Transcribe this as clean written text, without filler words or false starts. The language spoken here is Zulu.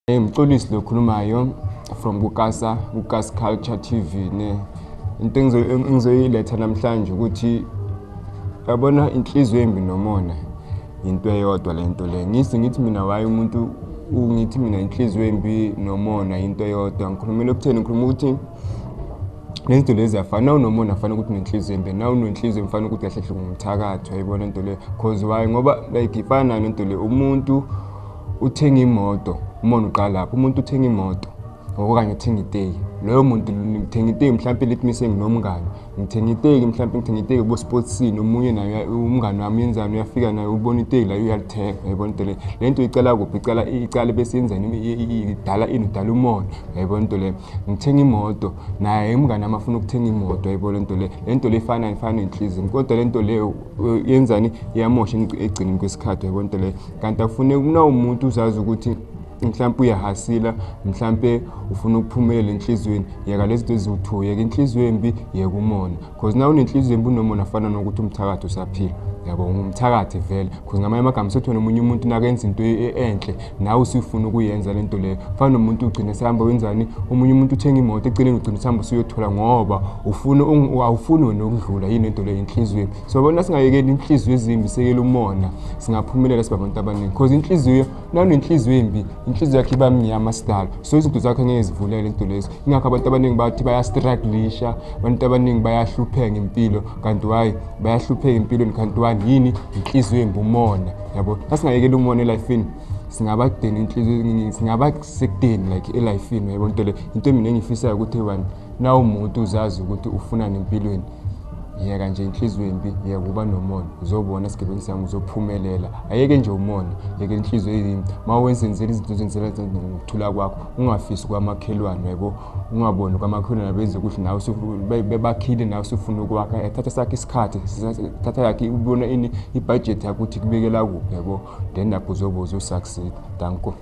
Mxolisi lo khulumayo from Kukasa Culture TV ne. Into engizoyiletha namhlanje ukuthi yabona inhliziyo embi nomona into eyodwa lento le. Ngithi mina waye umuntu ungithi mina inhliziyo embi nomona into eyodwa. Ngikhulumela ukutheni? Ngikhuluma ukuthi lento lezi afana unomona afana ukuthi nenhliziyo embi. Na unenhliziyo emfana ukuthi kahle hle ngumthakatho yayibona into le. Cause why? Ngoba like ifana lento le umuntu uthenga imoto, umona uqala lapho. Umuntu uthenga imoto okanye uthenga iteki. Loyo muntu ngithenga iteki mhlawumbe lethi mise nginomngane. Ngithenga iteki mhlawumbe ngithenga iteki bo sportsini omunye naye umngane wami yenzani uyafika naye ubona iteki la uyalithenga yayibona into le. Lento icala kuphi? Icala bese yenzani idala umona yayibona into le. Ngithenga imoto naye umngane wami afuna ukuthenga imoto yayibona into le. Lento le ifana nenhliziyo kodwa lento le yenzani iyamosha egcineni kwesikhathi yayibona into le. Kanti afune kuna umuntu uzazi ukuthi mhlawumbe uyahasila mhlawumbe ufuna ukuphumelela enhlizweni yeka lezi zinto ezithu yeka inhliziyo embi yeka umona because na unenhliziyo embi nomona afana nokuthi umthakatho usaphila yabo umthakatho vele because ngamanye amagama sethi nomunye umuntu nakenza into enhle nawe usifuna ukuyenza lento le. Fana nomuntu ugcina sihamba wenzani omunye umuntu uthenga imoto eceleni ugcina sihamba usiyothola ngoba awufuni nokudlula yini into le inhliziyo. So bona singayekeli inhliziyo ezimbi sekela umona singaphumelela sibabantu abaningi because inhliziyo na unenhliziyo embi inhliziyo yakhe iba mnyama style. So izinto zakhe ngeke zivulele into lezi. Ingakho abantu abaningi bathi bayastruggleisha, abantu abaningi bayahlupheka ngempilo kanti why bayahlupheka empilweni kanti yini inhliziyo embi umona yabo. Asingayekela umona elifeni singabadeni inhliziyo singabasekudeni like elifeni yabo into le. Into mina engifisayo ukuthi na umuntu uzazi ukuthi ufuna nempilweni yeka nje inhliziyo embi yeka kuba nomona uzobona esigebeni sami uzophumelela. Ayeke nje umona yeke inhliziyo embi mawenzenzela izinto zenzela ngokuthula kwakho ungafisi kwamakhelwane yabo ungaboni kwamakhelwane beze kuhle nawe bebakhile nawe usufuna ukwakha ethatha sakhe isikhathi thatha yakhe ubona ini ibudget yakho ukuthi kubekela kuphi yabo then lapho uzobe usucceed. Danko.